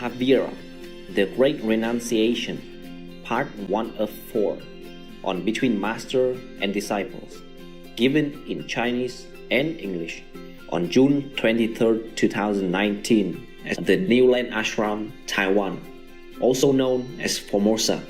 Mahavira, The Great Renunciation, Part 1 of 4, on Between Master and Disciples, given in Chinese and English on June 23, 2019 at the New Land Ashram, Taiwan, also known as Formosa.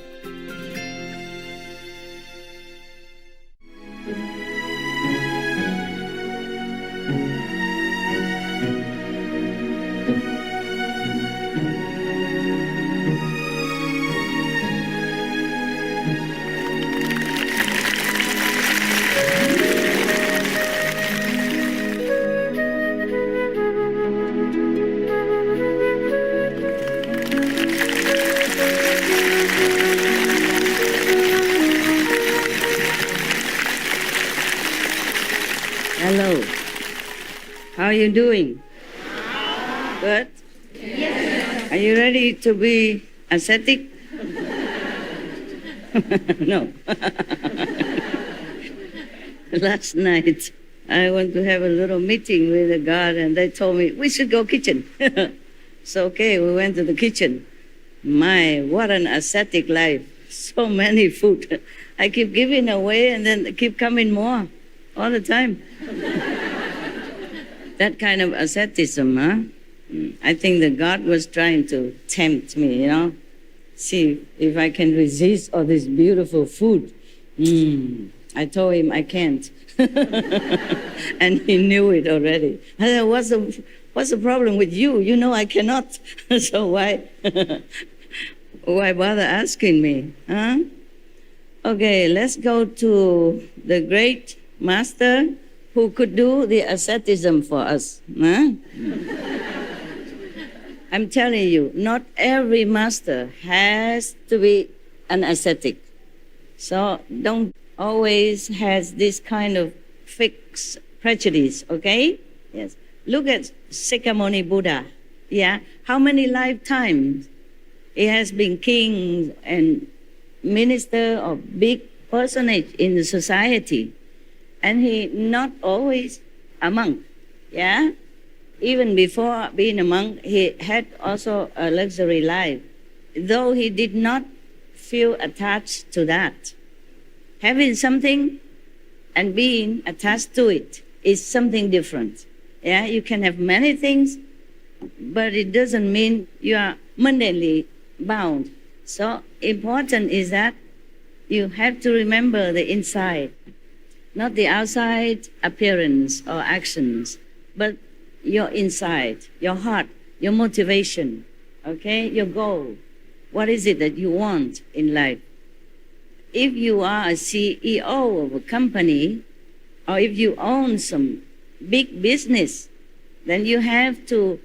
Hello. How are you doing? Good? Yes. Are you ready to be ascetic? No. Last night, I went to have a little meeting with the God, and they told me, we should go kitchen. So, okay, we went to the kitchen. My, what an ascetic life. So many food. I keep giving away, and then keep coming more all the time. That kind of asceticism, huh? I think that God was trying to tempt me, see if I can resist all this beautiful food. I told him I can't. And he knew it already. I said, what's the problem with you? You know I cannot. So why bother asking me, huh? Okay, let's go to the great master who could do the asceticism for us. Huh? I'm telling you, not every master has to be an ascetic. So don't always has this kind of fixed prejudice, okay? Yes. Look at Sakyamuni Buddha. Yeah. How many lifetimes he has been king and minister or big personage in the society. And he not always a monk, yeah? Even before being a monk, he had also a luxury life, though he did not feel attached to that. Having something and being attached to it is something different. Yeah, you can have many things, but it doesn't mean you are mundanely bound. So important is that you have to remember the inside. Not the outside appearance or actions, but your inside, your heart, your motivation, okay, your goal. What is it that you want in life? If you are a CEO of a company, or if you own some big business, then you have to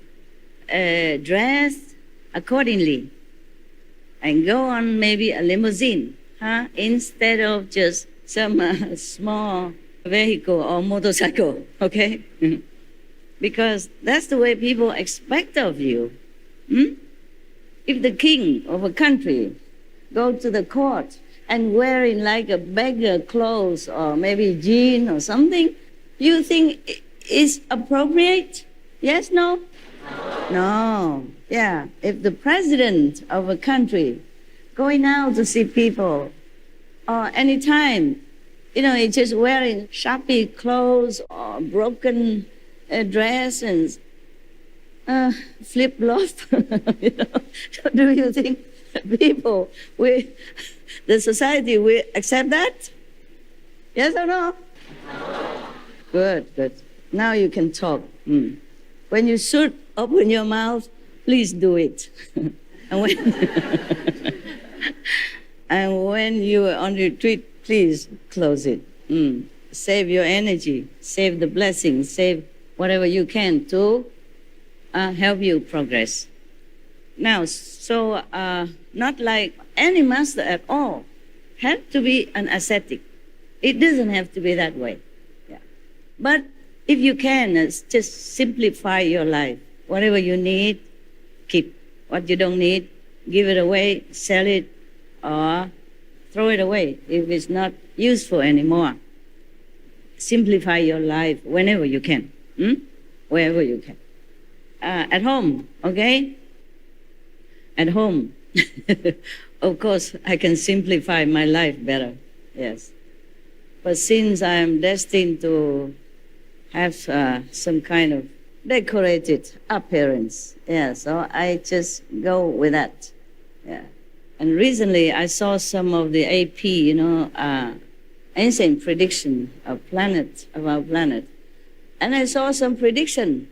dress accordingly and go on maybe a limousine, huh? Instead of just some small vehicle or motorcycle, okay? Because that's the way people expect of you. If the king of a country go to the court and wearing like a beggar clothes or maybe jean or something, you think is appropriate? Yes, no? No. Yeah. If the president of a country going out to see people, or any time, he's just wearing shabby clothes or broken dress and flip-flop. Do you think people, the society will accept that? Yes or no? No. Good. Now you can talk. When you should open your mouth, please do it. And when you are on retreat, please close it. Save your energy, save the blessings, save whatever you can to help you progress. Now, so not like any master at all have to be an ascetic. It doesn't have to be that way. Yeah. But if you can, just simplify your life. Whatever you need, keep. What you don't need, give it away, sell it, or throw it away if it's not useful anymore. Simplify your life whenever you can, wherever you can. At home, okay? at home. Of course, I can simplify my life better, yes. But since I am destined to have some kind of decorated appearance, yeah, so I just go with that, yeah. And recently I saw some of the AP, ancient prediction of our planet. And I saw some prediction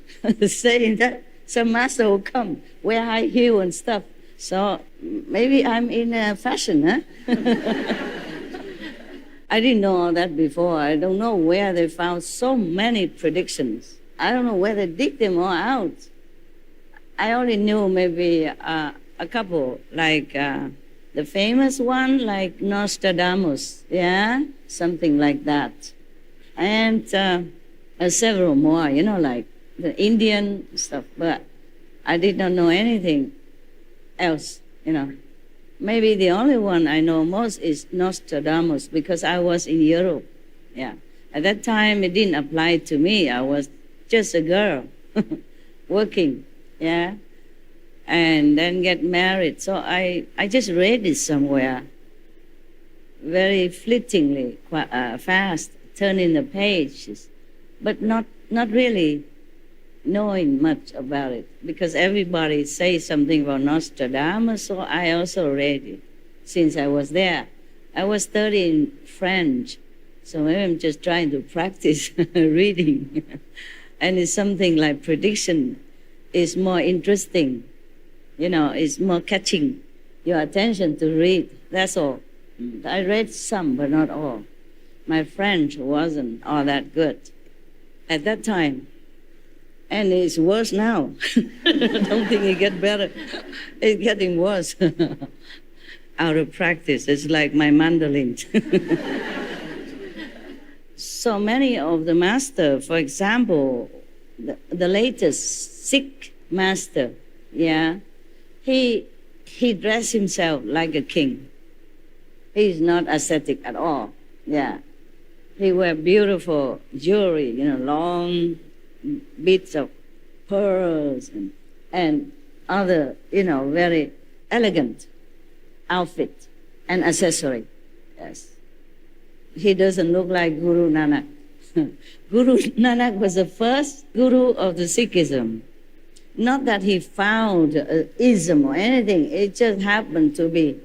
saying that some master will come, wear high heel and stuff. So maybe I'm in fashion, huh? I didn't know all that before. I don't know where they found so many predictions. I don't know where they dig them all out. I only knew maybe a couple, like the famous one, like Nostradamus, yeah, something like that. And several more, like the Indian stuff, but I did not know anything else, Maybe the only one I know most is Nostradamus, because I was in Europe, yeah. At that time, it didn't apply to me. I was just a girl working, yeah, and then get married. So I just read it somewhere, very fleetingly, fast, turning the pages, but not really knowing much about it, because everybody says something about Nostradamus, so I also read it since I was there. I was studying French, so maybe I'm just trying to practice reading. And it's something like prediction is more interesting, it's more catching your attention to read, that's all. I read some, but not all. My French wasn't all that good at that time. And it's worse now. I don't think it gets better. It's getting worse. Out of practice. It's like my mandolin. So many of the master, for example, the latest Sikh master, yeah, he dressed himself like a king. He's not ascetic at all, yeah. He wear beautiful jewelry, long bits of pearls and other, very elegant outfit and accessory. Yes. He doesn't look like Guru Nanak. Guru Nanak was the first guru of the Sikhism. Not that he found ism or anything. It just happened to be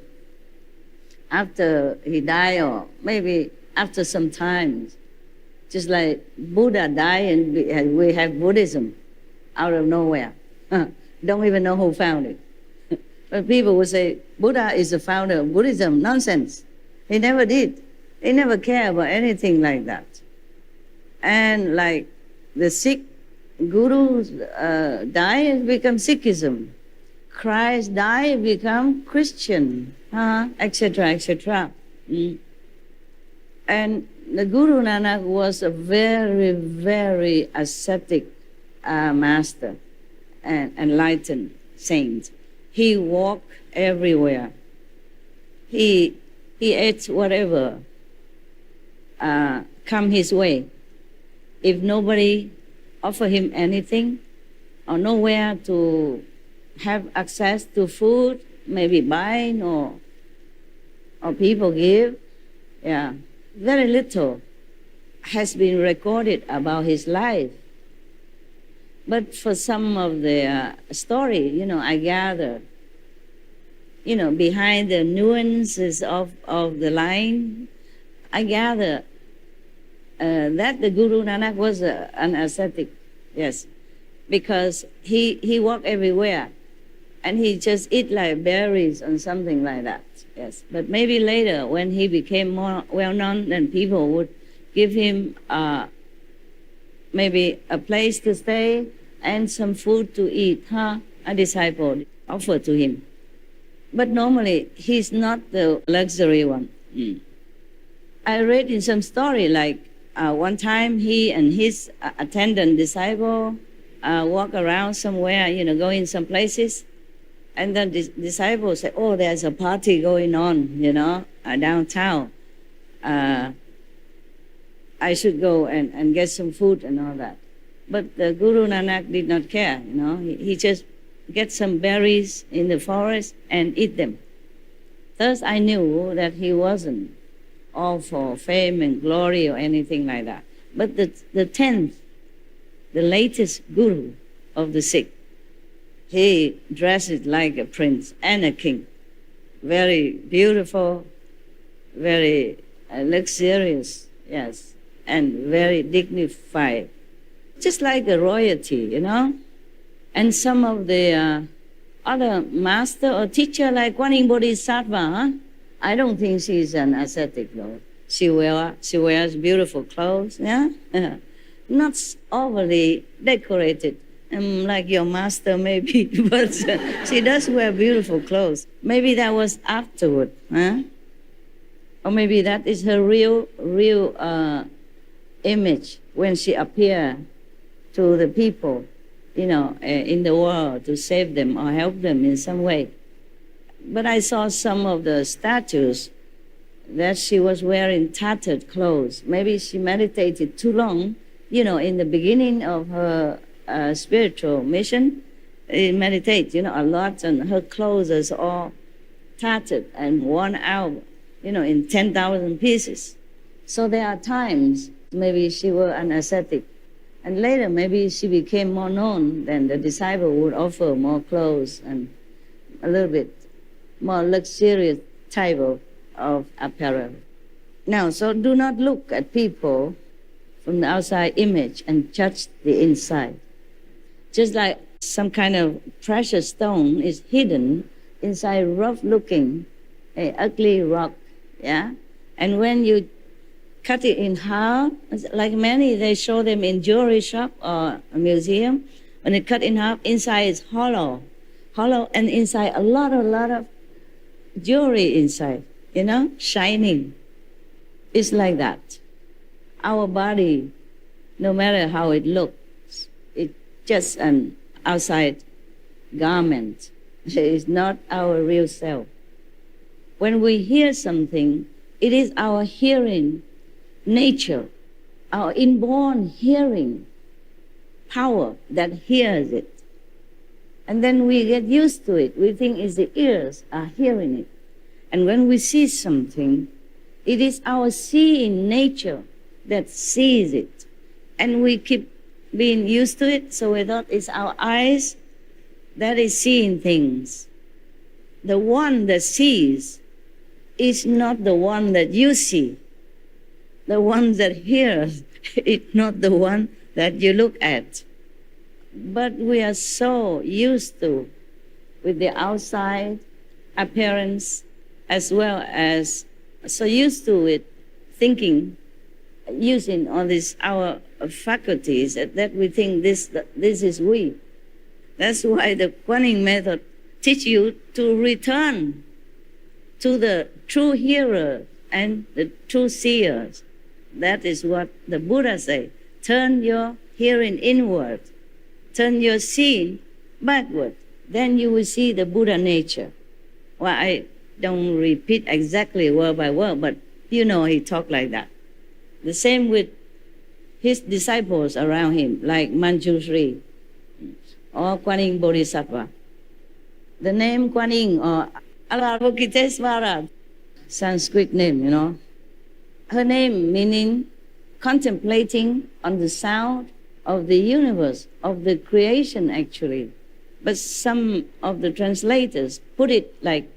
after he died, or maybe after some time. Just like Buddha died and we have Buddhism out of nowhere. Don't even know who found it. But people would say, Buddha is the founder of Buddhism. Nonsense. He never did. He never cared about anything like that. And like the Sikh gurus die and become Sikhism. Christ died and become Christian, etc., etc. And the Guru Nanak was a very, very ascetic master and enlightened saint. He walked everywhere. He ate whatever come his way. If nobody offered him anything, or nowhere to have access to food, maybe buying or people give, yeah. Very little has been recorded about his life. But for some of the story, I gather, behind the nuances of the line, I gather that the Guru Nanak was an ascetic, yes, because he walked everywhere and he just eat like berries and something like that. Yes, but maybe later when he became more well-known, then people would give him maybe a place to stay and some food to eat, a disciple offered to him. But normally, he's not the luxury one. I read in some story like one time he and his attendant disciple walk around somewhere, go in some places, and then the disciples say, oh, there's a party going on, downtown. I should go and get some food and all that. But the Guru Nanak did not care, He just get some berries in the forest and eat them. Thus I knew that he wasn't all for fame and glory or anything like that. But the 10th, the latest guru of the Sikh, he dresses like a prince and a king. Very beautiful, very luxurious, yes, and very dignified. Just like a royalty, you know. And some of the other master or teacher like Kuan Yin Bodhisattva, I don't think she's an ascetic though. She wears beautiful clothes, yeah? Not overly decorated, like your master maybe, but she does wear beautiful clothes. Maybe that was afterward, huh? Or maybe that is her real image when she appeared to the people, you know, in the world to save them or help them in some way. But I saw some of the statues that she was wearing tattered clothes. Maybe she meditated too long, you know, in the beginning of her spiritual mission. Meditate, you know, a lot, and her clothes is all tattered and worn out, you know, in 10,000 pieces. So there are times maybe she was an ascetic. And later, maybe she became more known, then the disciple would offer more clothes and a little bit more luxurious type of apparel. Now, so do not look at people from the outside image and judge the inside. Just like some kind of precious stone is hidden inside rough-looking, ugly rock, yeah? And when you cut it in half, like many, they show them in jewelry shop or a museum. When they cut in half, inside is hollow, and inside a lot of jewelry inside, you know, shining. It's like that. Our body, no matter how it looks, it's just an outside garment. It's not our real self. When we hear something, it is our hearing nature, our inborn hearing power that hears it. And then we get used to it. We think it's the ears are hearing it. And when we see something, it is our seeing nature that sees it. And we keep being used to it, so we thought it's our eyes that is seeing things. The one that sees is not the one that you see. The one that hears is not the one that you look at. But we are so used to with the outside appearance, as well as so used to with thinking, using all these our faculties that we think this is we. That's why the Kuan Yin method teach you to return to the true hearer and the true seers. That is what the Buddha say. Turn your hearing inward. Turn your seeing backward. Then you will see the Buddha nature. Well, I don't repeat exactly word by word, but you know he talked like that. The same with his disciples around him, like Manjushri or Kuan Yin Bodhisattva. The name Kuan Yin or Avalokitesvara, Sanskrit name, you know. Her name meaning contemplating on the sound of the universe, of the creation actually. But some of the translators put it like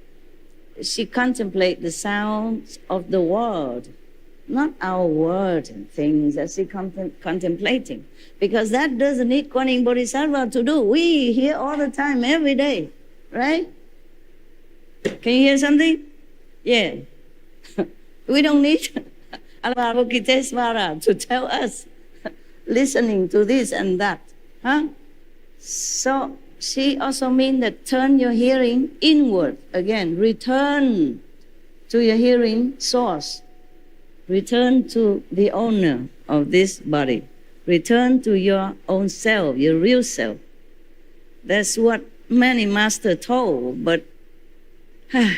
she contemplates the sounds of the world, not our word and things that she contemplating. Because that doesn't need Kuan Yin Bodhisattva to do. We hear all the time, every day, right? Can you hear something? Yeah. We don't need Avalokitesvara to tell us, listening to this and that. Huh? So she also means that turn your hearing inward again. Return to your hearing source. Return to the owner of this body. Return to your own self, your real self. That's what many masters told, but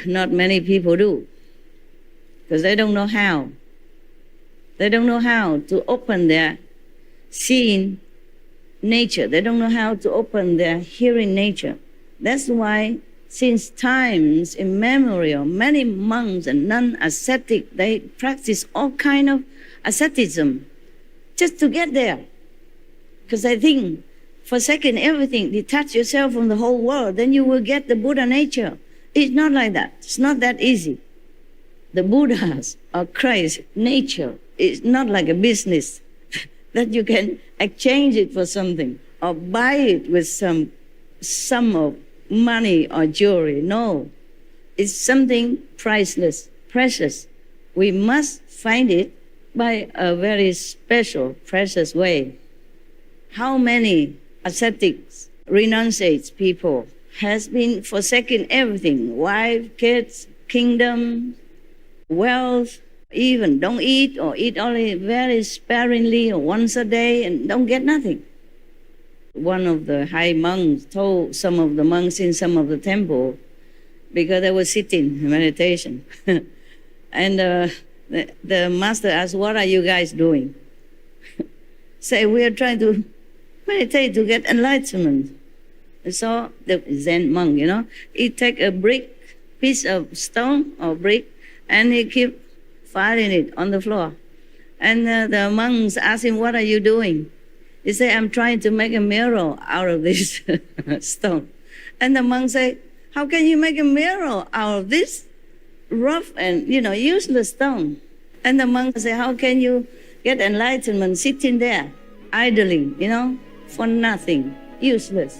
not many people do. Because they don't know how. They don't know how to open their seeing nature. They don't know how to open their hearing nature. That's why since times immemorial, many monks and non-ascetic, they practice all kind of asceticism just to get there. Because they think, forsaking everything, detach yourself from the whole world, then you will get the Buddha nature. It's not like that. It's not that easy. The Buddha's or Christ's nature is not like a business that you can exchange it for something or buy it with some sum of money or jewelry. No, it's something priceless, precious. We must find it by a very special, precious way. How many ascetics, renunciates people has been forsaking everything, wife, kids, kingdom, wealth, even don't eat or eat only very sparingly or once a day and don't get nothing. One of the high monks told some of the monks in some of the temple, because they were sitting in meditation, and the master asked, "What are you guys doing?" Say, "We are trying to meditate to get enlightenment." So the Zen monk, he take a piece of stone or brick, and he keep firing it on the floor. And the monks ask him, "What are you doing?" He said, "I'm trying to make a mirror out of this stone." And the monk say, "How can you make a mirror out of this rough and, useless stone?" And the monk say, "How can you get enlightenment sitting there, idling, for nothing, useless?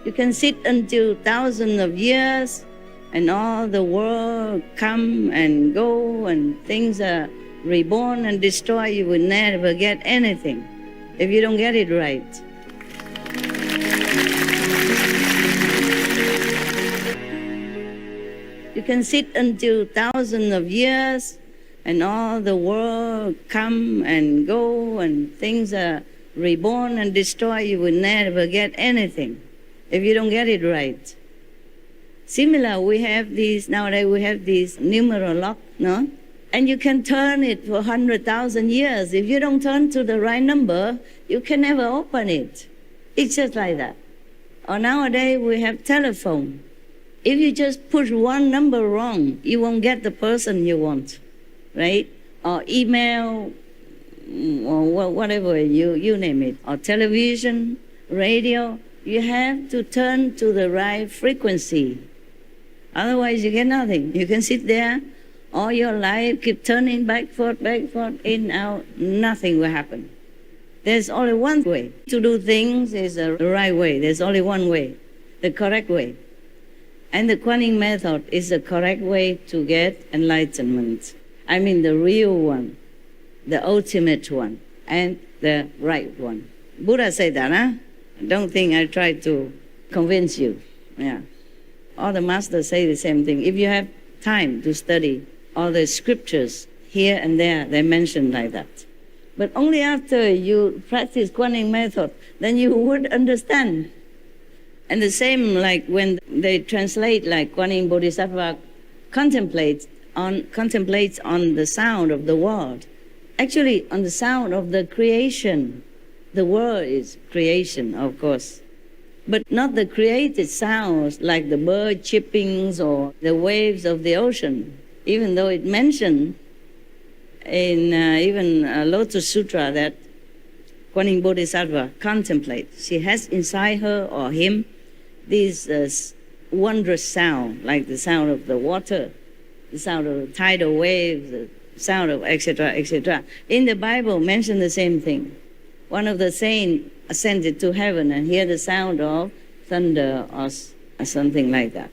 You can sit until thousands of years and all the world come and go and things are reborn and destroyed. You will never get anything if you don't get it right." You can sit until thousands of years and all the world come and go and things are reborn and destroyed. You will never get anything if you don't get it right. Similar, nowadays we have these numeral lock, no? And you can turn it for 100,000 years. If you don't turn to the right number, you can never open it. It's just like that. Or nowadays we have telephone. If you just push one number wrong, you won't get the person you want, right? Or email, or whatever, you name it. Or television, radio, you have to turn to the right frequency. Otherwise you get nothing. You can sit there all your life, keep turning back, forth, in, out, nothing will happen. There's only one way to do things is the right way. There's only one way, the correct way. And the Kuan Yin method is the correct way to get enlightenment. I mean the real one, the ultimate one, and the right one. Buddha said that, huh? Don't think I try to convince you. Yeah. All the masters say the same thing. If you have time to study all the scriptures here and there, they mention like that. But only after you practice Kuan Yin method, then you would understand. And the same like when they translate like Kuan Yin Bodhisattva contemplates on the sound of the world. Actually, on the sound of the creation. The world is creation, of course. But not the created sounds like the bird chippings or the waves of the ocean, even though it mentioned in even Lotus Sutra that Kuan Yin Bodhisattva contemplates. She has inside her or him this wondrous sound, like the sound of the water, the sound of the tidal waves, the sound of etc., etc. In the Bible, mention the same thing. One of the saints ascended to heaven and hear the sound of thunder or something like that.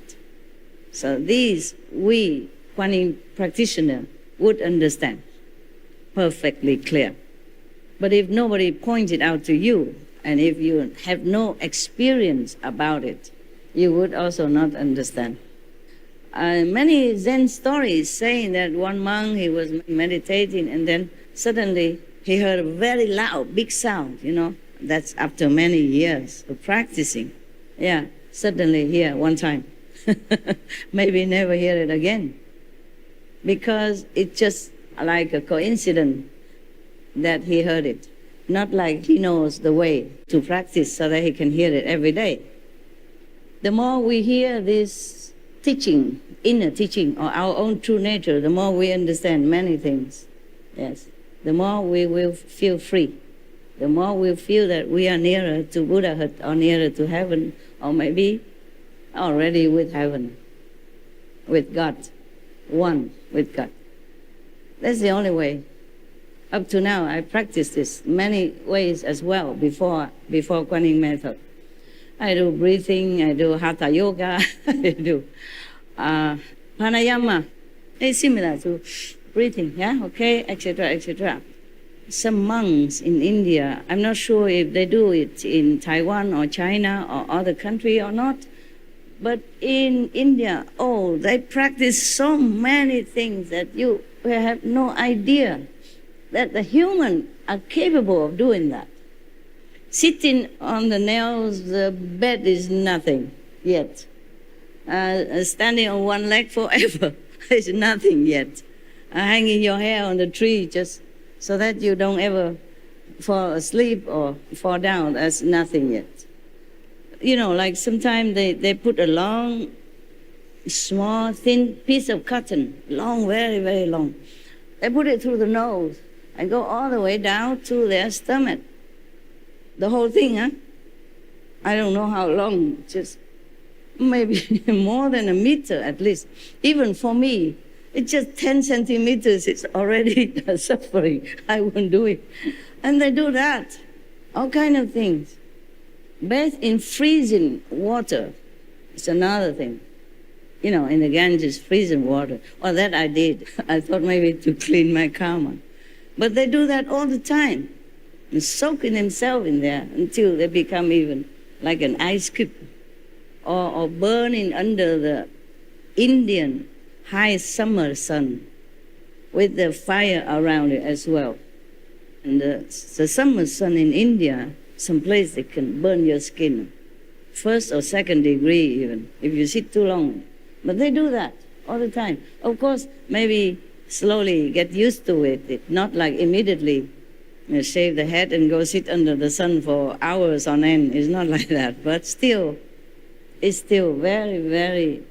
So these we, Kuan Yin practitioner, would understand perfectly clear. But if nobody points it out to you, and if you have no experience about it, you would also not understand. Many Zen stories saying that one monk, he was meditating and then suddenly he heard a very loud, big sound, That's after many years of practicing. Yeah, suddenly here one time. Maybe never hear it again. Because it's just like a coincidence that he heard it. Not like he knows the way to practice so that he can hear it every day. The more we hear this teaching, inner teaching, or our own true nature, the more we understand many things. Yes. The more we will feel free. The more we feel that we are nearer to Buddhahood or nearer to heaven, or maybe already with heaven, with God, one with God. That's the only way. Up to now, I practiced this many ways as well before Kuan Yin method. I do breathing, I do Hatha Yoga, I do pranayama. It's similar to breathing, yeah, okay, etc., etc. Some monks in India, I'm not sure if they do it in Taiwan or China or other country or not, but in India, oh, they practice so many things that you have no idea that the human are capable of doing that. Sitting on the nails, the bed is nothing yet. Standing on one leg forever is nothing yet. Hanging your hair on the tree just so that you don't ever fall asleep or fall down, that's nothing yet. You know, like sometimes they put a long, small, thin piece of cotton, long, very, very long. They put it through the nose and go all the way down to their stomach. The whole thing, huh? I don't know how long, just maybe more than a meter at least. Even for me, it's just 10 centimeters, it's already suffering. I won't do it. And they do that, all kind of things. Bathe in freezing water, it's another thing. You know, in the Ganges, freezing water. Well, that I did. I thought maybe to clean my karma. But they do that all the time. And soaking themselves in there until they become even like an ice cube. Or burning under the Indian high summer sun with the fire around it as well. And the summer sun in India, some place that can burn your skin. First or second degree even, if you sit too long. But they do that all the time. Of course, maybe slowly get used to it, not like immediately shave the head and go sit under the sun for hours on end. It's not like that, but still, it's still very, very,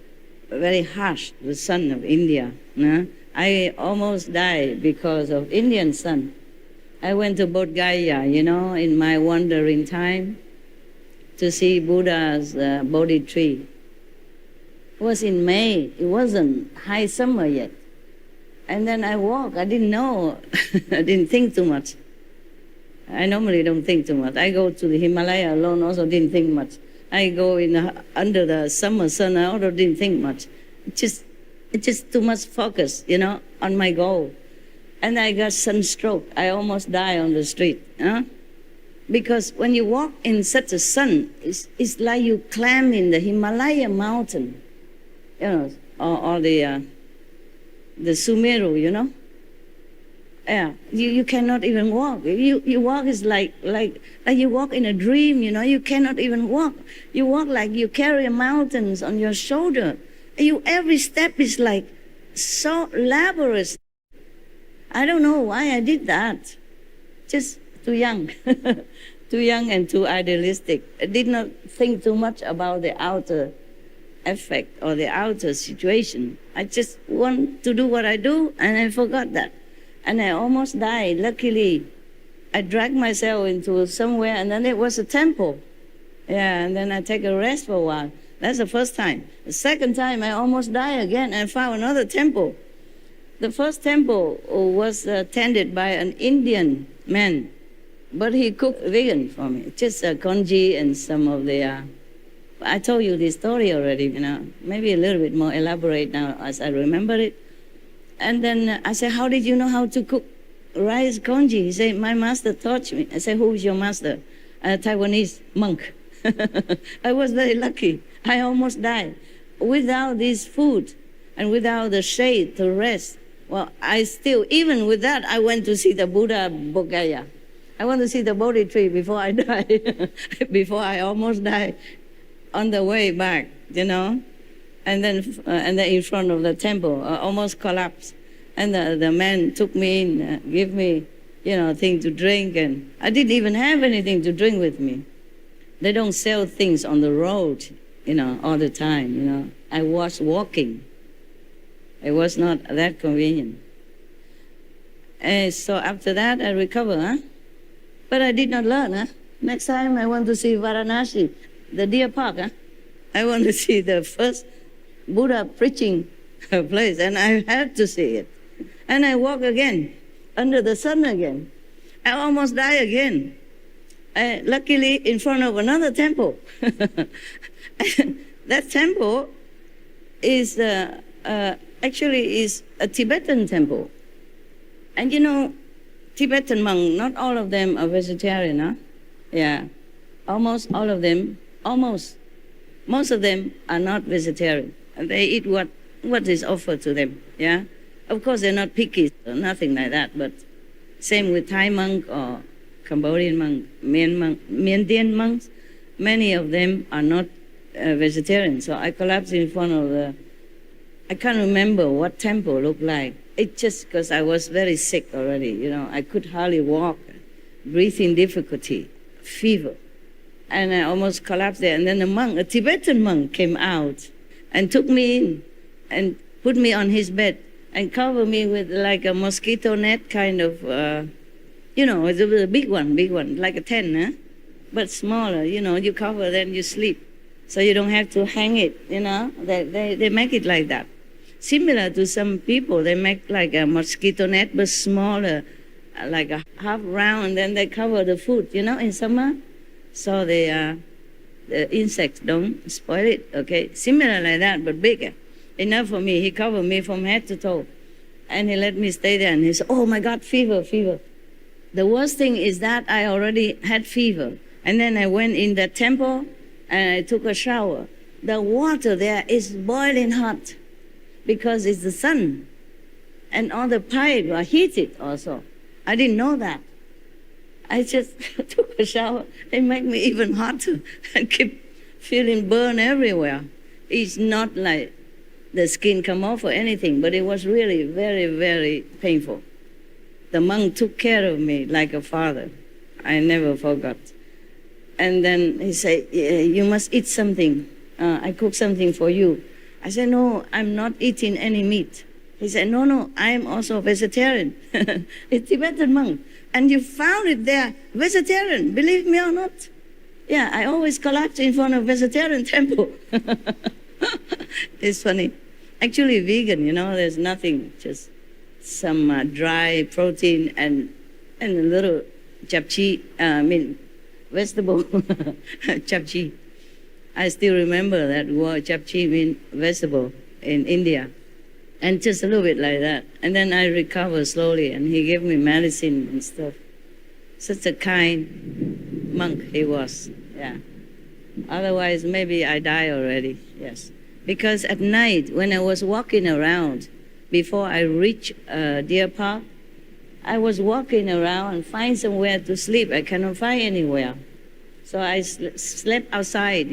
very harsh, the sun of India. No? I almost died because of Indian sun. I went to Bodh Gaya, you know, in my wandering time to see Buddha's Bodhi tree. It was in May. It wasn't high summer yet. And then I walked. I didn't know. I didn't think too much. I normally don't think too much. I go to the Himalaya alone, also didn't think much. I go under the summer sun, I also didn't think much. It's just too much focus, you know, on my goal. And I got sunstroke. I almost died on the street. Huh? Because when you walk in such a sun, it's like you climb in the Himalaya mountain, you know, or the Sumeru, you know. Yeah, you cannot even walk. You walk is like you walk in a dream, you know. You cannot even walk. You walk like you carry mountains on your shoulder. Every step is like so laborious. I don't know why I did that. Just too young. Too young and too idealistic. I did not think too much about the outer effect or the outer situation. I just want to do what I do, and I forgot that. And I almost died. Luckily, I dragged myself into somewhere, and then it was a temple. Yeah, and then I take a rest for a while. That's the first time. The second time, I almost died again and found another temple. The first temple was tended by an Indian man, but he cooked vegan for me. Just congee and some of the... I told you this story already, you know. Maybe a little bit more elaborate now as I remember it. And then I said, how did you know how to cook rice congee? He said, my master taught me. I said, who is your master? A Taiwanese monk. I was very lucky. I almost died. Without this food and without the shade to rest, well, even with that, I went to see the Buddha Bodh Gaya. I want to see the Bodhi tree before I die, before I almost die on the way back, you know. And then in front of the temple, I almost collapsed. And the man took me in, gave me, you know, thing to drink, and I didn't even have anything to drink with me. They don't sell things on the road all the time, I was walking. It was not that convenient. And so after that, I recovered, huh? But I did not learn, huh? Next time I want to see Varanasi, the deer park, huh? I want to see the first Buddha preaching place, and I had to see it. And I walk again, under the sun again. I almost die again. Luckily, in front of another temple. That temple is actually is a Tibetan temple. And Tibetan monks, not all of them are vegetarian, huh? Yeah, almost all of them, most of them are not vegetarian. They eat what is offered to them, yeah? Of course, they're not picky or nothing like that, but same with Thai monk or Cambodian monk, Miandian monks, many of them are not vegetarian. So I collapsed in front of I can't remember what temple looked like. It's just because I was very sick already, I could hardly walk, breathing difficulty, fever. And I almost collapsed there. And then a Tibetan monk came out and took me in and put me on his bed and covered me with like a mosquito net kind of, it was a big one, like a tent, huh? But smaller, you cover, then you sleep. So you don't have to hang it, They make it like that. Similar to some people, they make like a mosquito net, but smaller, like a half round, and then they cover the food, in summer. So the insects don't spoil it, okay? Similar like that, but bigger. Enough for me. He covered me from head to toe. And he let me stay there, and he said, oh my God, fever. The worst thing is that I already had fever. And then I went in the temple, and I took a shower. The water there is boiling hot because it's the sun. And all the pipes are heated also. I didn't know that. I just took a shower. It made me even hotter. I keep feeling burn everywhere. It's not like the skin come off or anything, but it was really very, very painful. The monk took care of me like a father. I never forgot. And then he said, you must eat something. I cook something for you. I said, no, I'm not eating any meat. He said, no, I'm also vegetarian. A Tibetan monk. And you found it there, vegetarian, believe me or not. Yeah, I always collapse in front of vegetarian temple. It's funny. Actually vegan, there's nothing, just some dry protein and a little japchae, vegetable, japchae. I still remember that word, japchae means vegetable in India. And just a little bit like that. And then I recovered slowly, and he gave me medicine and stuff. Such a kind monk he was, yeah. Otherwise, maybe I die already, yes. Because at night, when I was walking around, before I reached Deer Park, I was walking around and find somewhere to sleep. I cannot find anywhere. So I slept outside,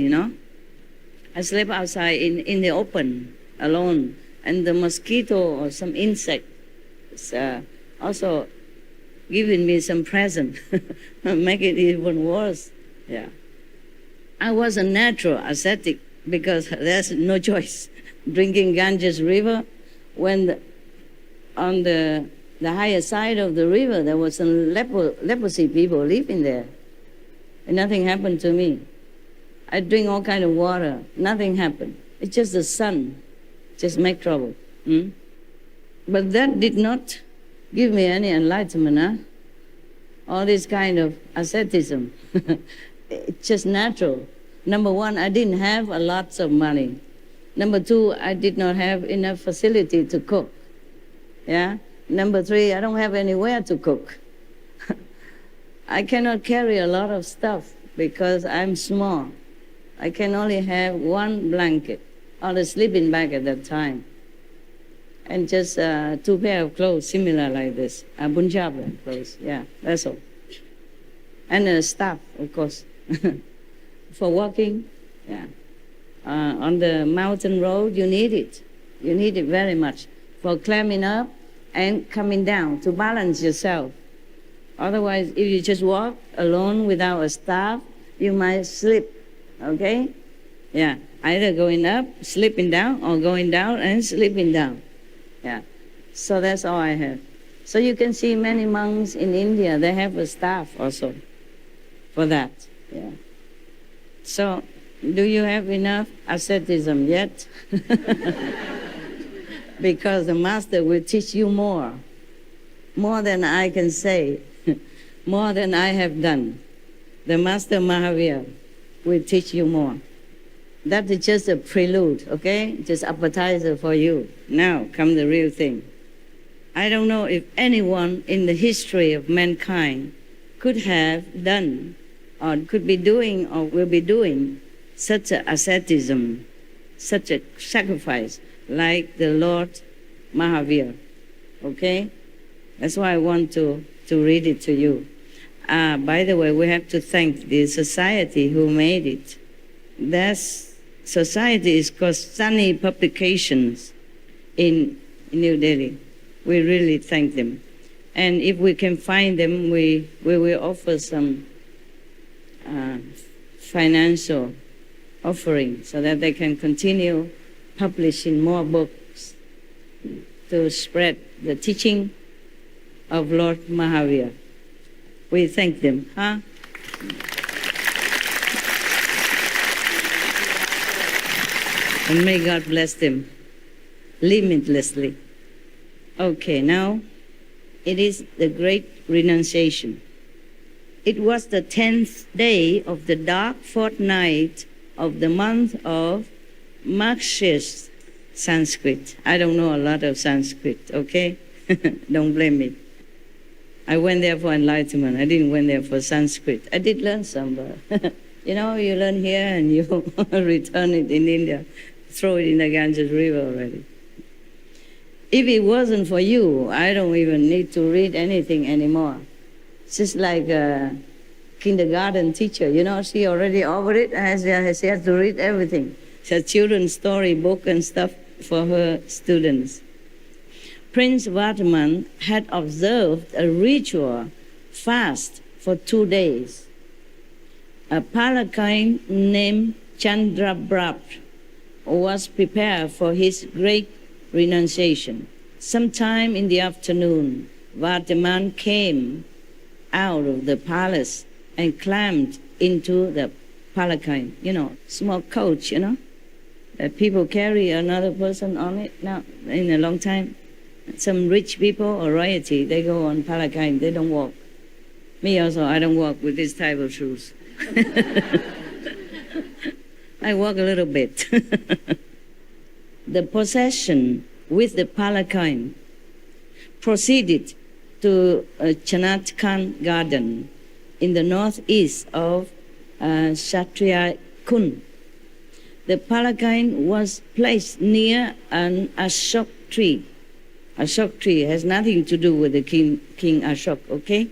I slept outside in the open, alone. And the mosquito or some insect is also giving me some present, make it even worse. Yeah, I was a natural ascetic because there's no choice. Drinking Ganges River, when on the higher side of the river there was some leprosy people living there, and nothing happened to me. I drink all kind of water, nothing happened. It's just the sun. Just make trouble. But that did not give me any enlightenment, huh? All this kind of asceticism. It's just natural. Number one, I didn't have a lot of money. Number two, I did not have enough facility to cook. Yeah? Number three, I don't have anywhere to cook. I cannot carry a lot of stuff because I'm small. I can only have one blanket or a sleeping bag at that time, and just 2 pair of clothes similar like this, Punjabi clothes, yeah, that's all. And a staff, of course, for walking, yeah. On the mountain road, you need it very much for climbing up and coming down to balance yourself. Otherwise, if you just walk alone without a staff, you might slip, okay? Yeah, Either going up, slipping down, or going down and slipping down. Yeah. So that's all I have. So you can see many monks in India, they have a staff also for that. Yeah. So do you have enough asceticism yet? Because the master will teach you more than I can say, more than I have done. The master Mahavira will teach you more. That is just a prelude, okay? Just appetizer for you. Now come the real thing. I don't know if anyone in the history of mankind could have done or could be doing or will be doing such an asceticism, such a sacrifice like the Lord Mahavira, okay? That's why I want to read it to you. By the way, we have to thank the society who made it. That society is called Sunny Publications in New Delhi. We really thank them. And if we can find them, we will offer some financial offering so that they can continue publishing more books to spread the teaching of Lord Mahavira. We thank them, huh? And may God bless them limitlessly. Okay, now it is the great renunciation. It was the 10th day of the dark fortnight of the month of Marxist Sanskrit. I don't know a lot of Sanskrit, okay? Don't blame me. I went there for enlightenment. I didn't went there for Sanskrit. I did learn some, but you know, you learn here and you return it in India, throw it in the Ganges River already. If it wasn't for you, I don't even need to read anything anymore. It's just like a kindergarten teacher, you know, she already over it, she has to read everything. She has children's story book and stuff for her students. Prince Vardhaman had observed a ritual fast for 2 days. A palanquin named Chandrabrab was prepared for his great renunciation. Sometime in the afternoon, Vardhaman came out of the palace and climbed into the palanquin, you know, small coach, you know, that people carry another person on it now in a long time. Some rich people or royalty, they go on palanquin, they don't walk. Me also, I don't walk with this type of shoes. I walk a little bit. The procession with the palanquin proceeded to Chanatkan Garden in the northeast of Kshatriya Kund. The palanquin was placed near an Ashok tree. Ashok tree has nothing to do with the King Ashok, okay?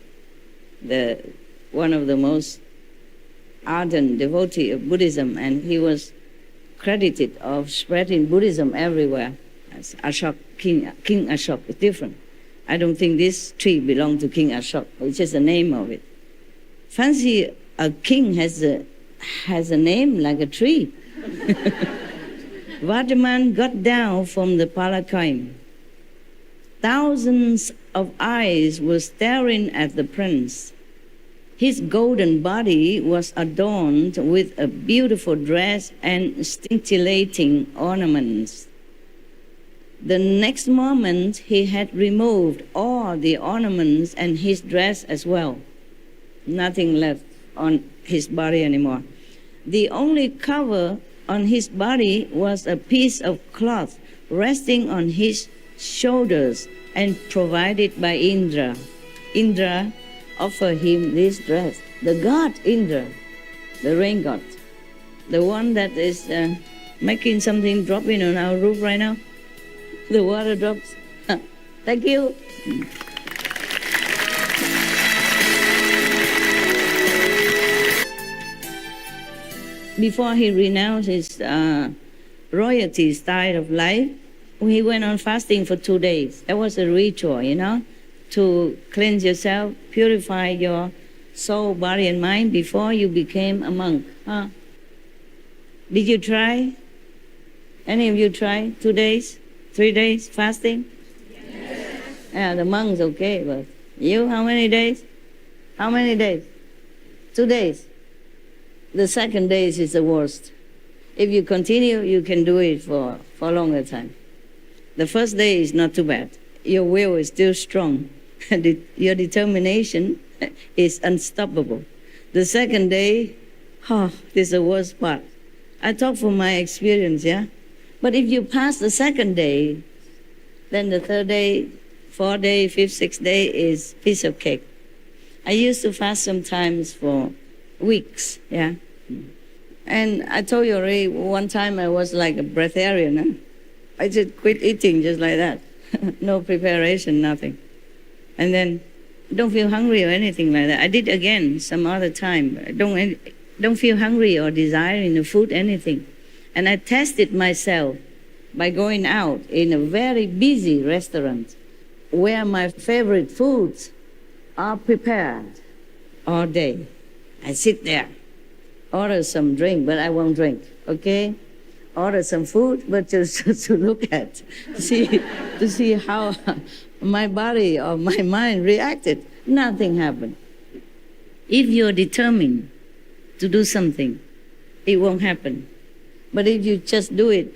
One of the most ardent devotee of Buddhism, and he was credited of spreading Buddhism everywhere. As Ashok, King Ashok is different. I don't think this tree belonged to King Ashok. It's just the name of it. Fancy a king has a name like a tree. Vardhaman got down from the palanquin. Thousands of eyes were staring at the prince. His golden body was adorned with a beautiful dress and scintillating ornaments. The next moment, he had removed all the ornaments and his dress as well. Nothing left on his body anymore. The only cover on his body was a piece of cloth resting on his shoulders and provided by Indra. Indra offered him this dress. The god Indra, the rain god, the one that is making something dropping on our roof right now. The water drops. Thank you. Before he renounced his royalty style of life, he went on fasting for 2 days. That was a ritual, you know, to cleanse yourself, purify your soul, body, and mind before you became a monk. Did you try? Any of you try 2 days, 3 days fasting? Yes. Yeah, the monks okay, but you, how many days? How many days? 2 days. The second day is the worst. If you continue, you can do it for a longer time. The first day is not too bad. Your will is still strong. Your determination is unstoppable. The second day, this is the worst part. I talk from my experience, yeah? But if you pass the second day, then the third day, fourth day, fifth, sixth day is piece of cake. I used to fast sometimes for weeks, yeah? And I told you already, one time I was like a breatharian. Huh? I just quit eating just like that. No preparation, nothing. And then don't feel hungry or anything like that. I did again some other time. Don't feel hungry or desiring the food, anything. And I tested myself by going out in a very busy restaurant where my favorite foods are prepared all day. I sit there, order some drink, but I won't drink, okay? Order some food, but just to look at, to see how my body or my mind reacted. Nothing happened. If you're determined to do something, it won't happen. But if you just do it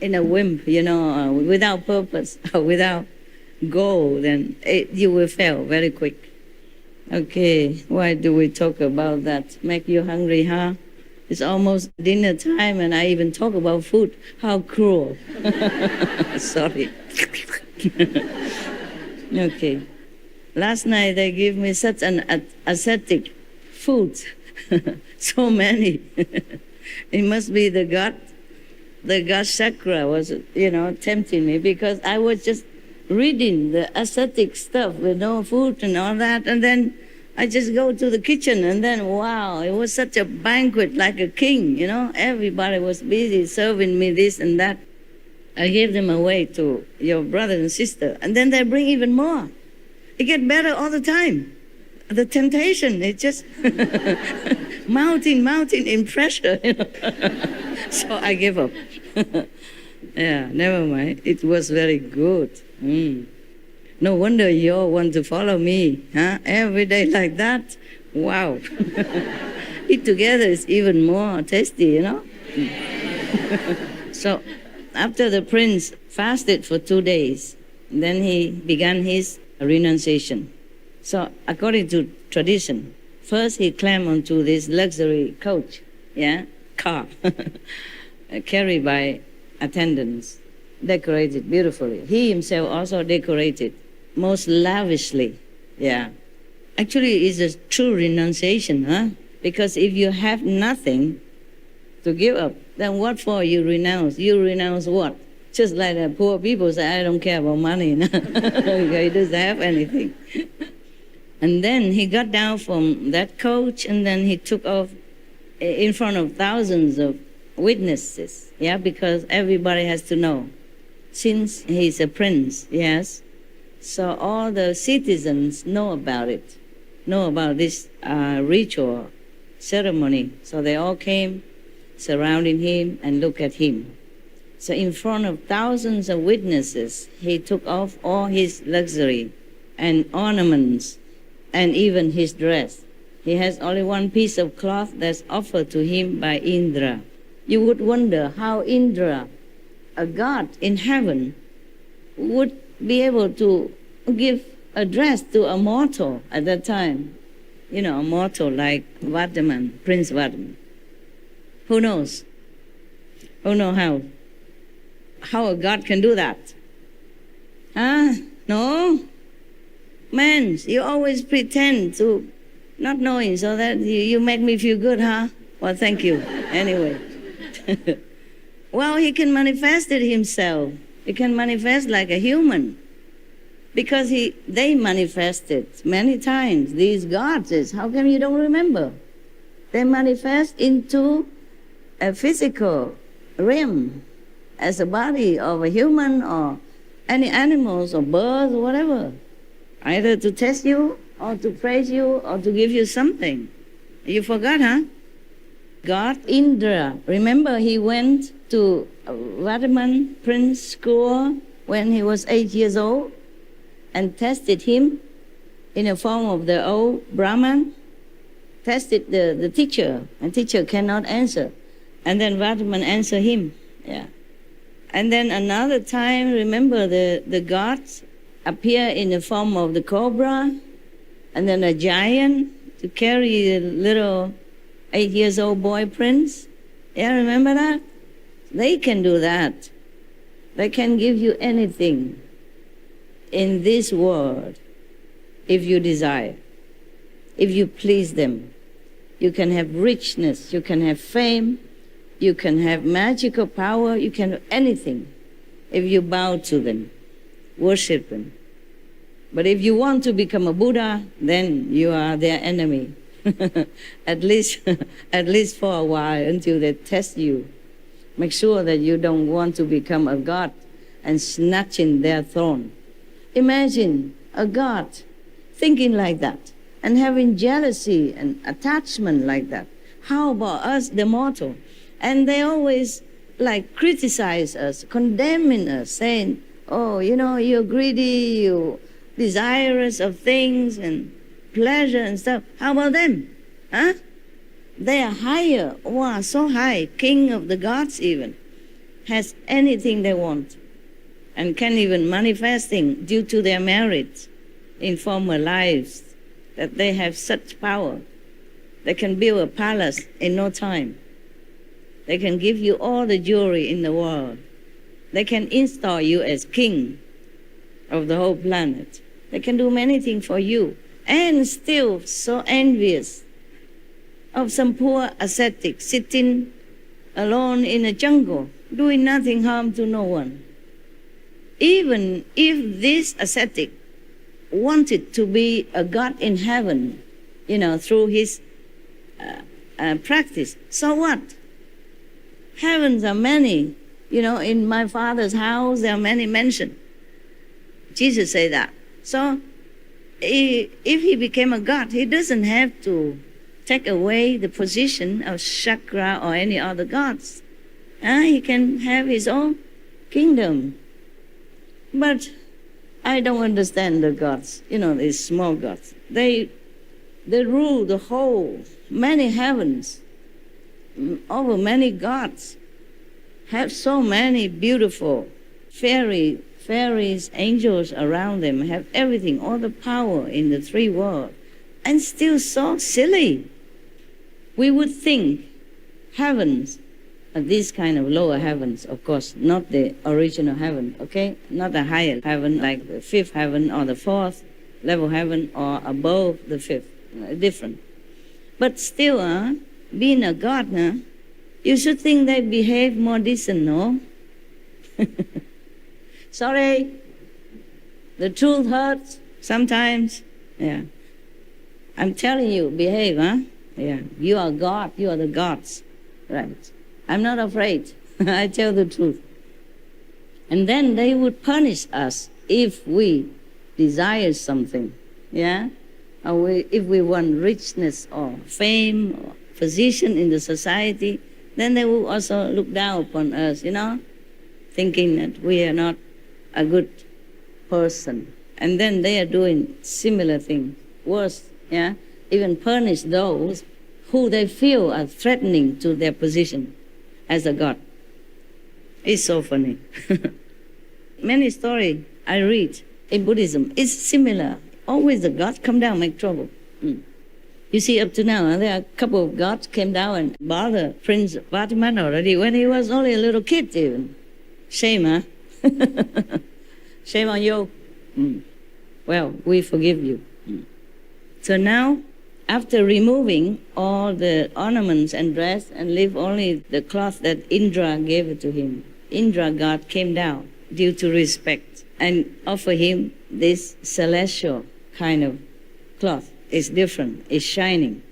in a whim, without purpose or without goal, then you will fail very quick. Okay, why do we talk about that? Make you hungry, huh? It's almost dinner time and I even talk about food. How cruel. Sorry. Okay. Last night they gave me such an ascetic food. So many. It must be the God chakra was, tempting me because I was just reading the ascetic stuff with no food and all that, and then I just go to the kitchen, and then, wow, it was such a banquet like a king, Everybody was busy serving me this and that. I gave them away to your brother and sister, and then they bring even more. It gets better all the time. The temptation, it just mounting in pressure, So I gave up. Yeah, never mind. It was very good. No wonder you all want to follow me, huh? Every day like that. Wow. Eat together is even more tasty, So after the prince fasted for 2 days, then he began his renunciation. So according to tradition, first he climbed onto this luxury coach, car, carried by attendants, decorated beautifully. He himself also decorated most lavishly, Actually, it's a true renunciation, huh? Because if you have nothing to give up, then what for you renounce? You renounce what? Just like the poor people say, I don't care about money. He doesn't have anything. And then he got down from that coach, and then he took off in front of thousands of witnesses, because everybody has to know. Since he's a prince, yes, so all the citizens know about it, know about this ritual ceremony. So they all came surrounding him and look at him. So in front of thousands of witnesses, he took off all his luxury and ornaments and even his dress. He has only one piece of cloth that's offered to him by Indra. You would wonder how Indra, a god in heaven, would be able to give a dress to a mortal at that time. A mortal like Vardaman, Prince Vardaman. Who knows? Who knows how? How a god can do that? Huh? No? Man, you always pretend to not knowing so that you make me feel good, huh? Well, thank you. Anyway. Well, he can manifest it himself. He can manifest like a human. Because they manifested many times, these gods. How come you don't remember? They manifest into a physical realm as a body of a human or any animals or birds or whatever. Either to test you or to praise you or to give you something. You forgot, huh? God Indra, remember he went to Vardhaman Prince school when he was 8 years old and tested him in the form of the old Brahman, tested the teacher, and teacher cannot answer. And then Vardhaman answered him. Yeah. And then another time, remember the gods appear in the form of the cobra, and then a giant to carry the little 8 years old boy prince. Yeah, remember that? They can do that. They can give you anything in this world if you desire, if you please them. You can have richness, you can have fame, you can have magical power, you can have anything if you bow to them, worship them. But if you want to become a Buddha, then you are their enemy. at least for a while, until they test you. Make sure that you don't want to become a god and snatch in their throne. Imagine a god thinking like that and having jealousy and attachment like that. How about us, the mortal? And they always criticize us, condemning us, saying, oh, you're greedy, you're desirous of things and pleasure and stuff. How about them? Huh? They are higher. Wow, so high. King of the gods even. Has anything they want. And can even manifesting due to their merits in former lives that they have such power. They can build a palace in no time. They can give you all the jewelry in the world. They can install you as king of the whole planet. They can do many things for you. And still so envious of some poor ascetic sitting alone in a jungle, doing nothing harm to no one. Even if this ascetic wanted to be a god in heaven, through his practice, so what? Heavens are many. In my Father's house there are many mansions. Jesus said that. So if he became a god, he doesn't have to take away the position of Shakra or any other gods. He can have his own kingdom. But I don't understand the gods, these small gods. They rule the whole, many heavens, over many gods, have so many beautiful fairies, angels around them, have everything, all the power in the three worlds, and still so silly. We would think heavens are these kind of lower heavens, of course, not the original heaven, okay? Not the higher heaven like the fifth heaven or the fourth level heaven or above the fifth, different. But still, being a god, you should think they behave more decent, no? Sorry, the truth hurts sometimes. Yeah, I'm telling you, behave, Yeah, you are God, you are the gods, right? I'm not afraid. I tell the truth. And then they would punish us if we desire something, yeah? Or if we want richness or fame or position in the society, then they will also look down upon us, thinking that we are not a good person. And then they are doing similar things, worse, yeah? Even punish those who they feel are threatening to their position as a god. It's so funny. Many stories I read in Buddhism is similar. Always the gods come down, make trouble. You see, up to now, there are a couple of gods came down and bothered Prince Vardhaman already when he was only a little kid even. Shame, huh? Shame on you. Well, we forgive you. So now, after removing all the ornaments and dress and leave only the cloth that Indra gave it to him, Indra god came down due to respect and offered him this celestial kind of cloth. It's different, it's shining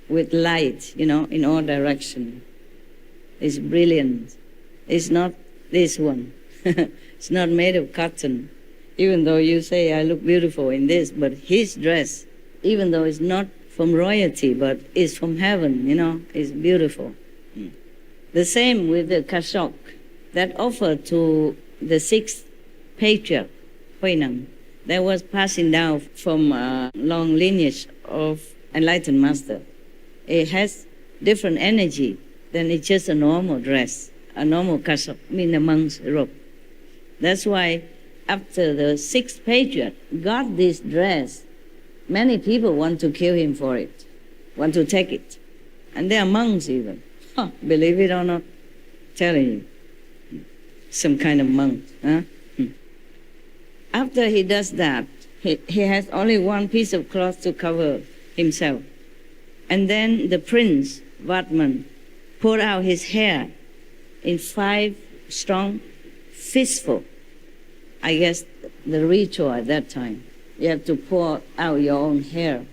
with light, in all directions. It's brilliant. It's not this one. It's not made of cotton. Even though you say I look beautiful in this, but his dress, even though it's not from royalty, but it's from heaven, it's beautiful. The same with the kashok that offered to the sixth patriarch, Huineng, that was passing down from a long lineage of enlightened master. It has different energy than it's just a normal dress, a normal kashok, mean a monk's robe. That's why after the sixth patriarch got this dress, many people want to kill him for it, want to take it. And they are monks even. Believe it or not, telling you. Some kind of monk. Huh? After he does that, he has only one piece of cloth to cover himself. And then the prince, Vatman, poured out his hair in 5 strong fistful. I guess the ritual at that time. You have to pour out your own hair.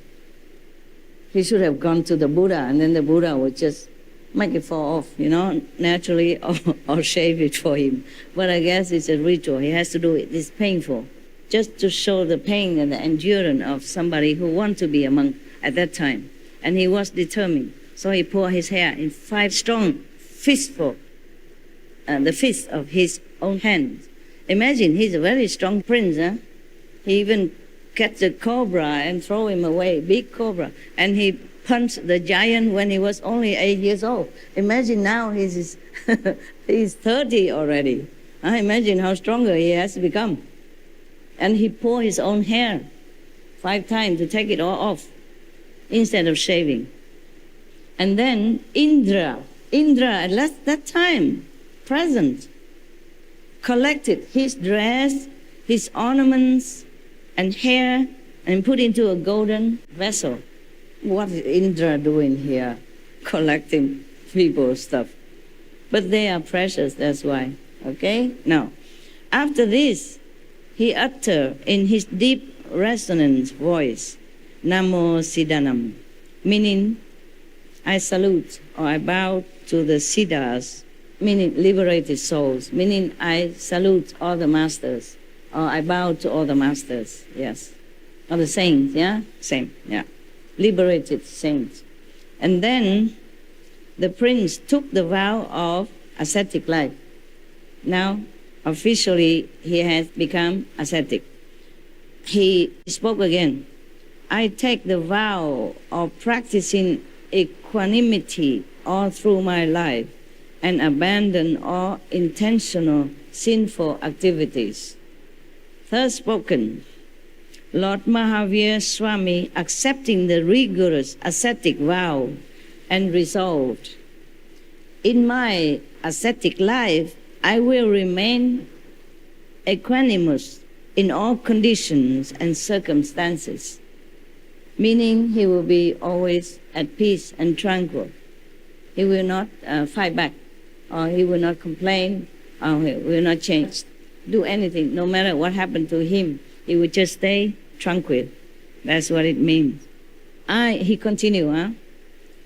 He should have gone to the Buddha, and then the Buddha would just make it fall off, naturally, or shave it for him. But I guess it's a ritual. He has to do it. It's painful, just to show the pain and the endurance of somebody who wants to be a monk at that time. And he was determined. So he poured his hair in 5 strong fistful, the fist of his own hands. Imagine, he's a very strong prince. He even catch a cobra and throw him away, big cobra. And he punched the giant when he was only 8 years old. Imagine now he's 30 already. Imagine how stronger he has become. And he poured his own hair 5 times to take it all off instead of shaving. And then Indra at that time, present, collected his dress, his ornaments, and hair, and put into a golden vessel. What is Indra doing here? Collecting people's stuff. But they are precious, that's why. Okay? Now, after this, he uttered in his deep resonant voice, Namo Siddhanam, meaning I salute or I bow to the Siddhas, meaning liberated souls, meaning I salute all the masters, or I bow to all the masters, yes. Or the saints, yeah? Same, yeah. Liberated saints. And then the prince took the vow of ascetic life. Now, officially, he has become ascetic. He spoke again. I take the vow of practicing equanimity all through my life and abandon all intentional sinful activities. Thus spoken, Lord Mahavira Swami, accepting the rigorous ascetic vow and resolved, in my ascetic life, I will remain equanimous in all conditions and circumstances, meaning he will be always at peace and tranquil. He will not fight back, or he will not complain, or he will not change, do anything. No matter what happened to him, he will just stay tranquil. That's what it means. He continued,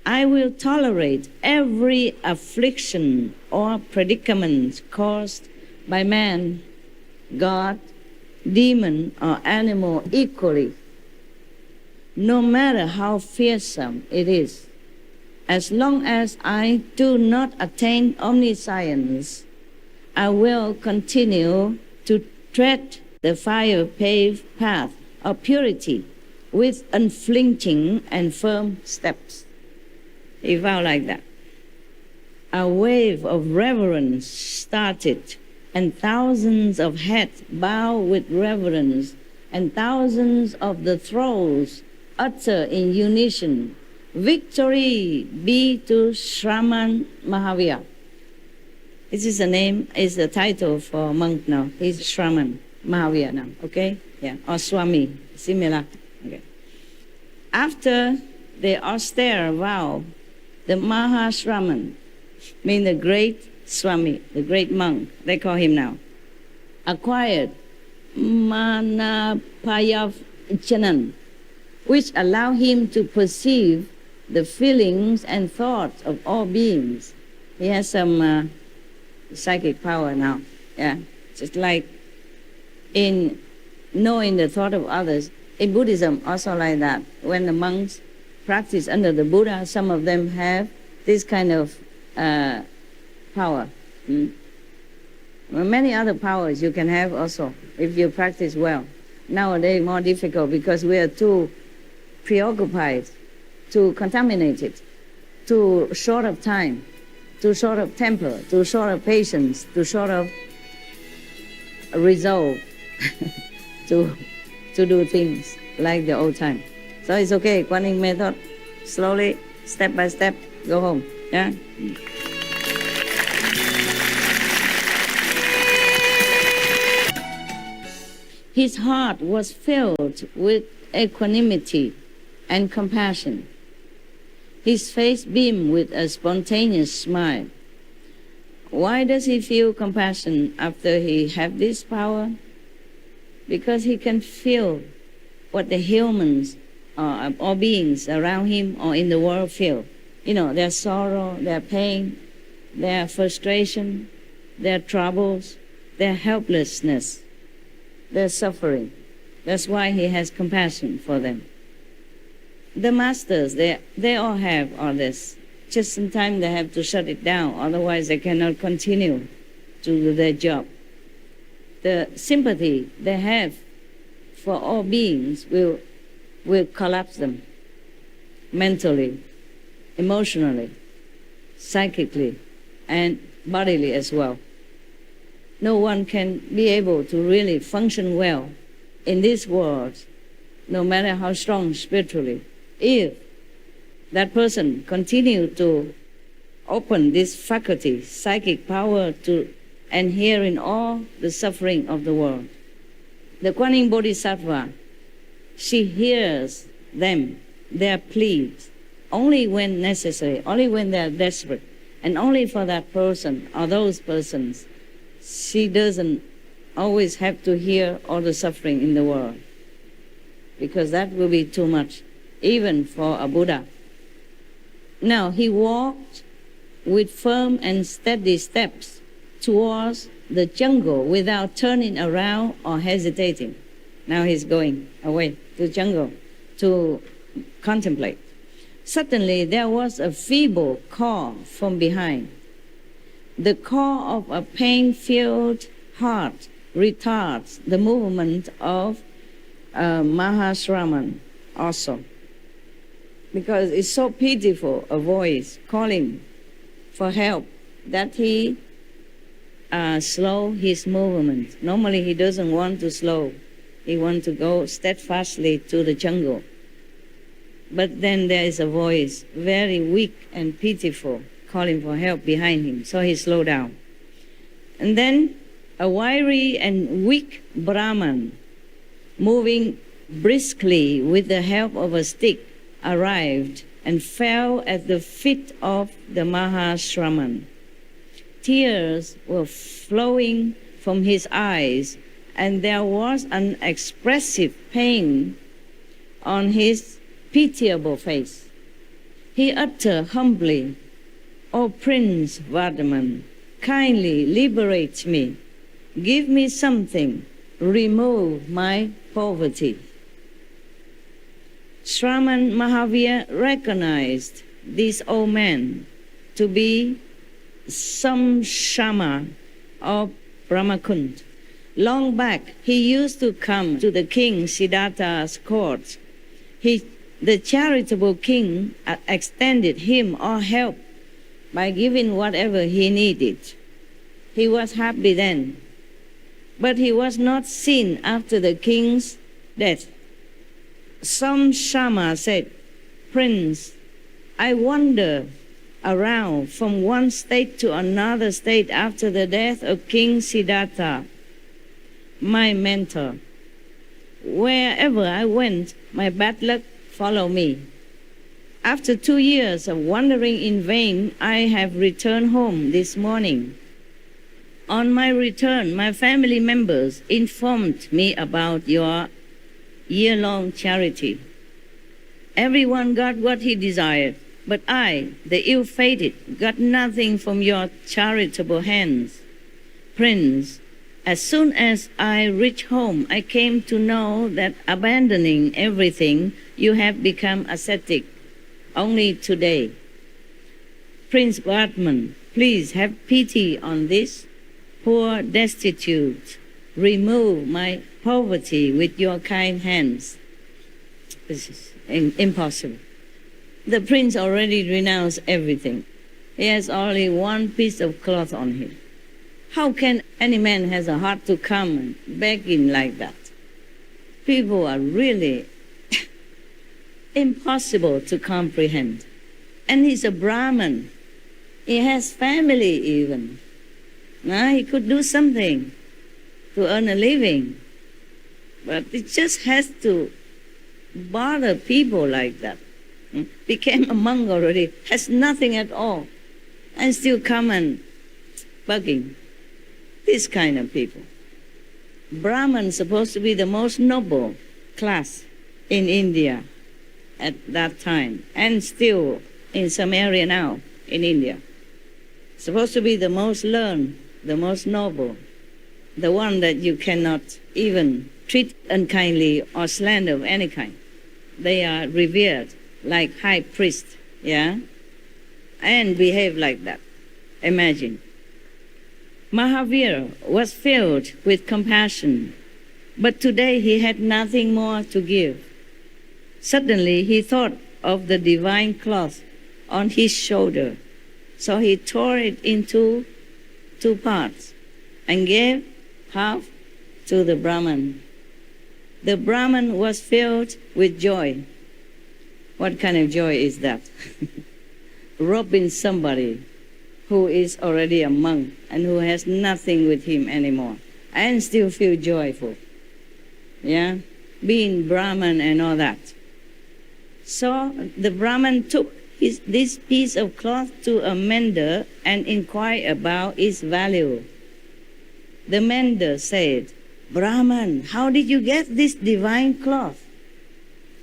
I will tolerate every affliction or predicament caused by man, God, demon, or animal equally, no matter how fearsome it is. As long as I do not attain omniscience, I will continue to tread the fire-paved path of purity with unflinching and firm steps. He vowed like that. A wave of reverence started, and thousands of heads bow with reverence, and thousands of the throats utter in unison, Victory be to Shraman Mahavira. This is the name, is the title for monk now. He's Shraman Mahavira now, okay? Yeah, or Swami, similar. Okay. After the austere vow, the Mahashraman, mean the great Swami, the great monk, they call him now, acquired Manapayavachanan, which allow him to perceive the feelings and thoughts of all beings. He has some psychic power now, yeah. Just like in knowing the thought of others. In Buddhism, also like that. When the monks practice under the Buddha, some of them have this kind of power. Well, many other powers you can have also if you practice well. Nowadays more difficult because we are too preoccupied, too contaminated, too short of time, too short of temper, too short of patience, too short of resolve to do things like the old time. So it's okay, Kuan Yin method, slowly, step by step, go home. Yeah. His heart was filled with equanimity and compassion. His face beamed with a spontaneous smile. Why does he feel compassion after he have this power? Because he can feel what the humans or beings around him or in the world feel. You know, their sorrow, their pain, their frustration, their troubles, their helplessness, their suffering. That's why he has compassion for them. The masters, they all have all this. Just sometimes they have to shut it down, otherwise they cannot continue to do their job. The sympathy they have for all beings will collapse them mentally, emotionally, psychically, and bodily as well. No one can be able to really function well in this world, no matter how strong spiritually, if that person continue to open this faculty, psychic power to and hearing all the suffering of the world. The Kuan Yin Bodhisattva, she hears them, their pleas, only when necessary, only when they are desperate, and only for that person or those persons. She doesn't always have to hear all the suffering in the world, because that will be too much, even for a Buddha. Now, he walked with firm and steady steps towards the jungle without turning around or hesitating. Now he's going away to the jungle to contemplate. Suddenly, there was a feeble call from behind. The call of a pain-filled heart retards the movement of Mahashraman also, because it's so pitiful, a voice calling for help, that he slow his movement. Normally he doesn't want to slow. He wants to go steadfastly to the jungle. But then there is a voice, very weak and pitiful, calling for help behind him, so he slowed down. And then a wiry and weak Brahman, moving briskly with the help of a stick, arrived and fell at the feet of the Mahashraman. Tears were flowing from his eyes, and there was an expressive pain on his pitiable face. He uttered humbly, "O Prince Vardhaman, kindly liberate me. Give me something. Remove my poverty." Shraman Mahavira recognized this old man to be some Shama of Brahmakund. Long back, he used to come to the king Siddhartha's court. The charitable king extended him all help by giving whatever he needed. He was happy then, but he was not seen after the king's death. Some Shama said, "Prince, I wander around from one state to another state after the death of King Siddhartha, my mentor. Wherever I went, my bad luck followed me. After 2 years of wandering in vain, I have returned home this morning. On my return, my family members informed me about your year-long charity. Everyone got what he desired, but I, the ill-fated, got nothing from your charitable hands. Prince, as soon as I reached home, I came to know that abandoning everything, you have become ascetic only today. Prince Batman, please have pity on this poor destitute. Remove my poverty with your kind hands. This is impossible. The prince already renounced everything. He has only one piece of cloth on him. How can any man has a heart to come and beg in like that? People are really impossible to comprehend. And he's a Brahmin. He has family even. Now he could do something to earn a living. But it just has to bother people like that. Became a monk already, has nothing at all, and still come and bugging. This kind of people. Brahman supposed to be the most noble class in India at that time, and still in some area now in India. Supposed to be the most learned, the most noble, the one that you cannot even treat unkindly or slander of any kind. They are revered like high priest, yeah, and behave like that. Imagine. Mahavira was filled with compassion, but today he had nothing more to give. Suddenly he thought of the divine cloth on his shoulder, so he tore it into two parts and gave half to the Brahman. The Brahman was filled with joy. What kind of joy is that? Robbing somebody who is already a monk and who has nothing with him anymore and still feel joyful. Yeah? Being Brahman and all that. So the Brahman took this piece of cloth to a mender and inquired about its value. The mender said, Brahman, how did you get this divine cloth?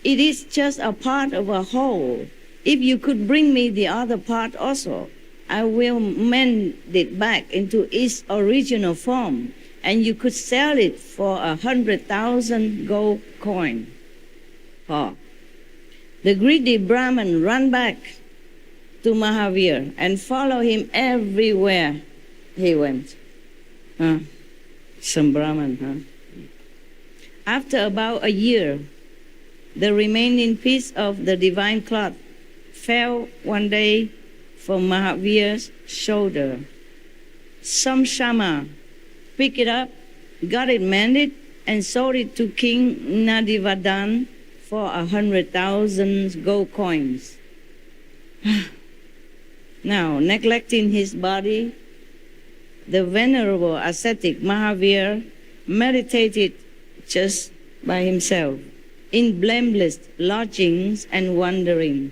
It is just a part of a whole. If you could bring me the other part also, I will mend it back into its original form, and you could sell it for 100,000 gold coin. Oh. The greedy Brahman ran back to Mahavira and followed him everywhere he went. Some Brahman, huh? After about a year, the remaining piece of the divine cloth fell one day from Mahavira's shoulder. Some Shama picked it up, got it mended, and sold it to King Nadivadan for 100,000 gold coins. Now, neglecting his body, the venerable ascetic Mahavira meditated just by himself, in blameless lodgings and wandering,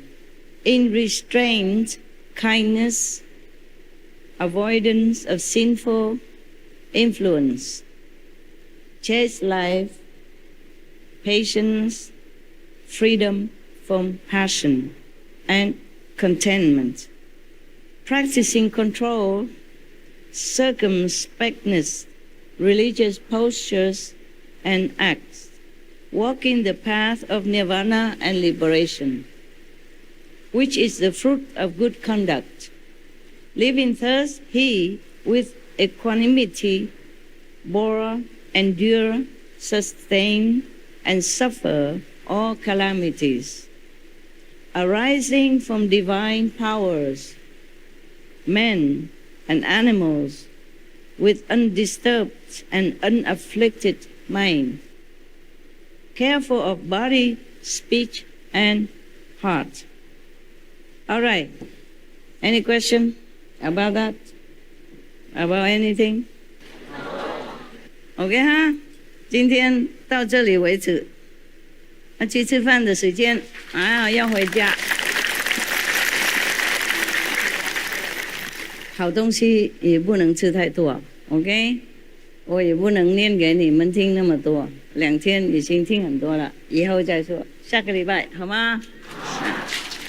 in restraint, kindness, avoidance of sinful influence, chaste life, patience, freedom from passion, and contentment, practicing control, circumspectness, religious postures and acts, walking the path of nirvana and liberation, which is the fruit of good conduct. Living thus, he, with equanimity, bore, endure, sustain, and suffer all calamities, arising from divine powers, men and animals, with undisturbed and unafflicted mind, careful of body, speech, and heart. All right. Any question about that? About anything? OK 哈，今天到这里为止。那去吃饭的时间啊，要回家。好东西也不能吃太多 ，OK？ 我也不能念给你们听那么多，2天已经听很多了，以后再说，下个礼拜好吗？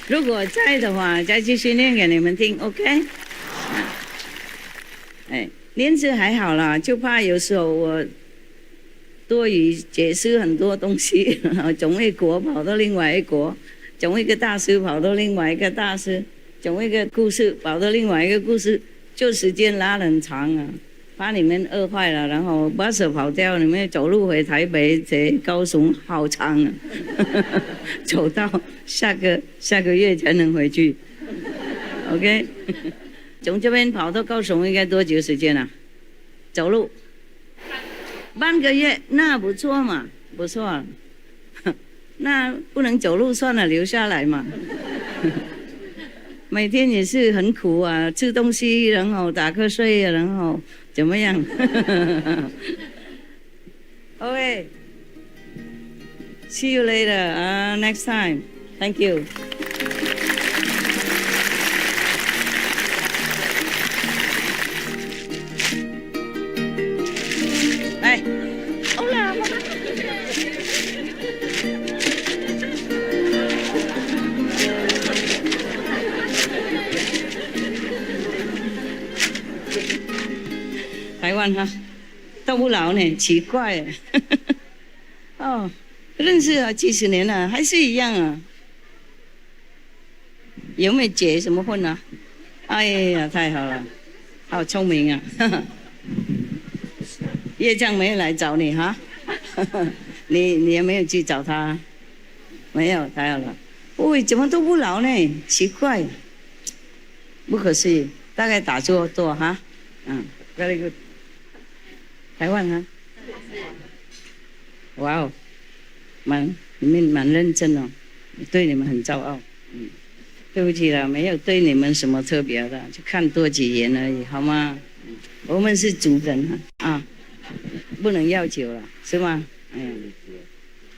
如果在的话，再继续念给你们听 ，OK？ 哎，念字还好啦，就怕有时候我多余解释很多东西，总一国跑到另外一国，从一个大师跑到另外一个大师，从一个故事跑到另外一个故事，就时间拉得很长啊，把你们饿坏了，然后巴士跑掉，你们走路回台北、高雄好长啊，走到下个月才能回去。OK， 从这边跑到高雄应该多久时间啊？走路半个月，那不错嘛，不错。那不能走路算了，留下来嘛。每天也是很苦啊，吃东西，然后打瞌睡，然后怎么样？OK， see you later. Next time. Thank you. 来，好了。台湾哈都不老呢，奇怪哦，认识了几十年了，还是一样啊。有没有结什么婚啊？哎呀，太好了，好聪明啊！业障没有来找你哈？你有没有去找他？没有，太好了。喂，怎么都不老呢？奇怪，不可思议。大概打坐多哈，very good。台湾哈，哇哦，你们蛮认真哦，对你们很骄傲。对不起了，没有对你们什么特别的，就看多几眼而已，好吗？我们是族人啊，不能要求了，是吗？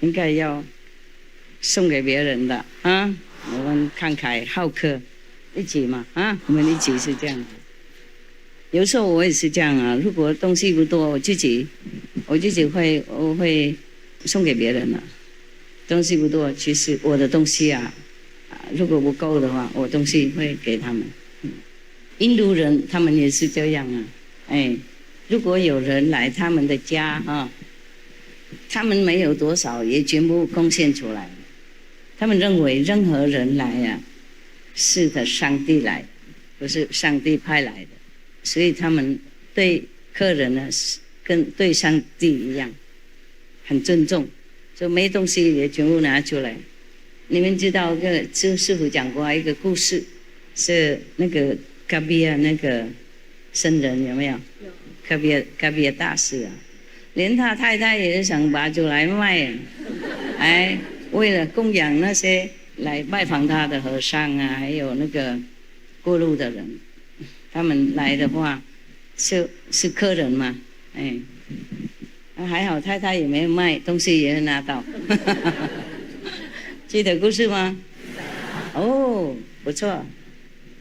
应该要送给别人的啊。我们慷慨好客，一起嘛我们一起是这样。有时候我也是这样啊，如果东西不多，我自己会送给别人了。东西不多，其实我的东西如果不够的话，我东西会给他们。印度人他们也是这样如果有人来他们的家他们没有多少，也全部贡献出来。他们认为任何人来是的上帝来，不是上帝派来的。所以他们对客人呢，跟对上帝一样，很尊重，就没东西也全部拿出来。你们知道师父讲过一个故事，是那个嘎比亚那个僧人有没有？嘎比亚大师连他太太也是想拔出来卖为了供养那些来拜访他的和尚还有那个过路的人。他们来的话是客人嘛还好太太也没有卖东西，也拿到记得故事吗？哦，不错。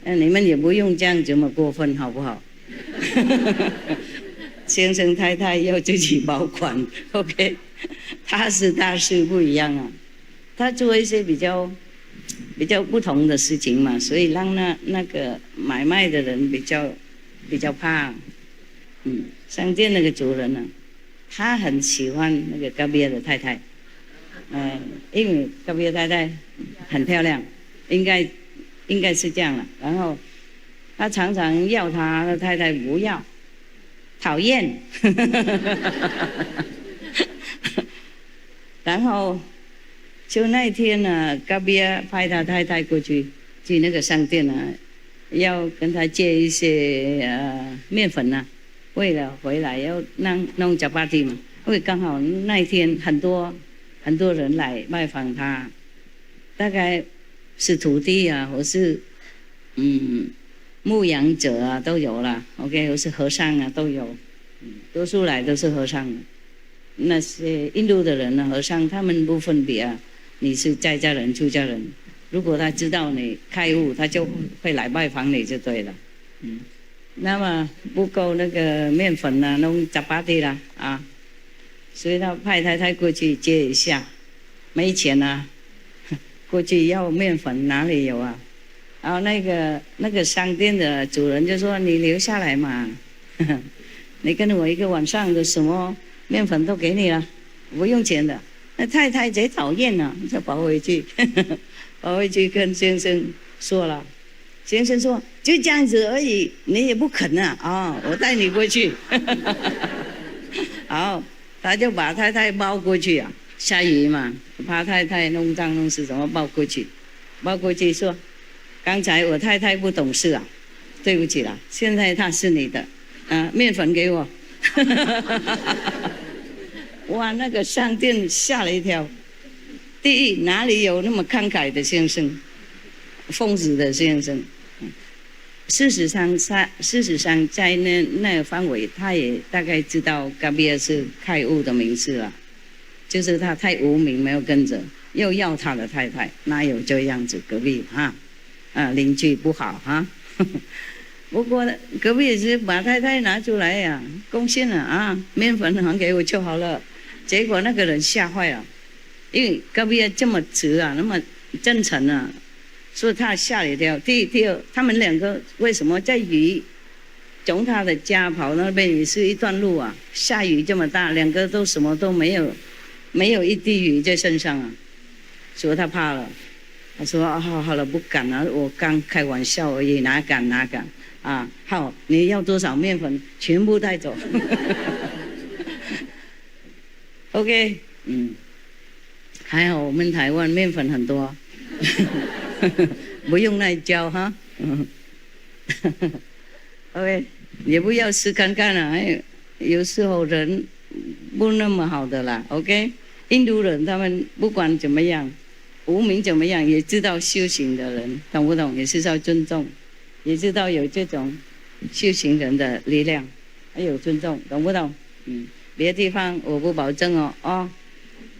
你们也不用这样这么过分好不好？先生太太要自己保管 OK。 他是大事不一样他做一些比较不同的事情嘛，所以让那个买卖的人比较怕。商店那个主人他很喜欢那个嘎比亚的太太，因为嘎比亚太太很漂亮，应该是这样了。然后他常常要他的太太不要，讨厌。然后就那一天嘎比亚派他太太过去那个商店要跟他借一些面粉为了回来要弄chapati嘛，因为刚好那一天很多人来拜访他，大概是徒弟或是牧羊者都有了 ，OK， 或是和尚都有，多数来都是和尚。那些印度的人和尚他们不分别你是在家人出家人，如果他知道你开悟，他就会来拜访你就对了。那么不够那个面粉弄chapati啦所以他派太太过去接一下，没钱过去要面粉哪里有然后那个商店的主人就说你留下来嘛，你跟我一个晚上的什么面粉都给你了，不用钱的那太太贼讨厌了，就跑回去，跑回去跟先生说了。先生说：“就这样子而已，你也不肯啊！啊、我带你过去。”好，他就把太太抱过去啊。下雨嘛，怕太太弄脏弄湿，怎么抱过去？抱过去说：“刚才我太太不懂事啊，对不起啦，现在她是你的，面粉给我。”哇，那个商店吓了一跳。第一，哪里有那么慷慨的先生，疯子的先生？事实上，在那个范围，他也大概知道嘎比尔是开悟的名字了，就是他太无名，没有跟着，又要他的太太，哪有这样子？隔壁邻居不好哈。不过隔壁也是把太太拿出来呀，贡献了啊，面粉还给我就好了。结果那个人吓坏了，因为隔壁这么直啊，那么真诚啊。所以他吓了一跳。第二，他们两个为什么在雨从他的家跑那边也是一段路啊？下雨这么大，两个都什么都没有，没有一滴雨在身上啊。所以他怕了，他说：“好了，不敢了，我刚开玩笑而已，哪敢啊！好，你要多少面粉，全部带走。”OK， 还好我们台湾面粉很多。不用那教哈，OK， 也不要试看看了，有时候人不那么好的啦 ，OK。印度人他们不管怎么样，无名怎么样，也知道修行的人，懂不懂？也是要尊重，也知道有这种修行人的力量，还有尊重，懂不懂？别的地方我不保证哦，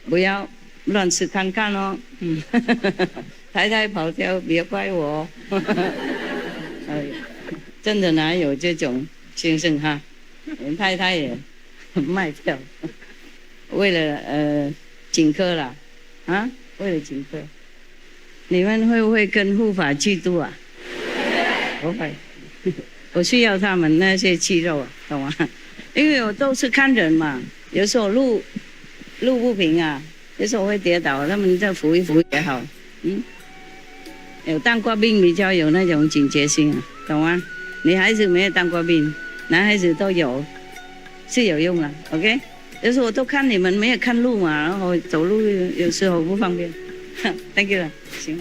不要乱吃看看哦，太太跑掉，别怪我真的哪有这种先生哈？连太太也卖掉，为了请客啦，为了请客。你们会不会跟护法嫉妒啊？不会，我需要他们那些肌肉，懂吗？因为我都是看人嘛，有时候路不平啊，有时候会跌倒，他们再扶一扶也好，有当过兵比较有那种警觉性啊，懂吗？女孩子没有当过兵，男孩子都有，是有用的 ，OK？ 有时候我都看你们没有看路嘛，然后走路有时候不方便。Thank you 了，行。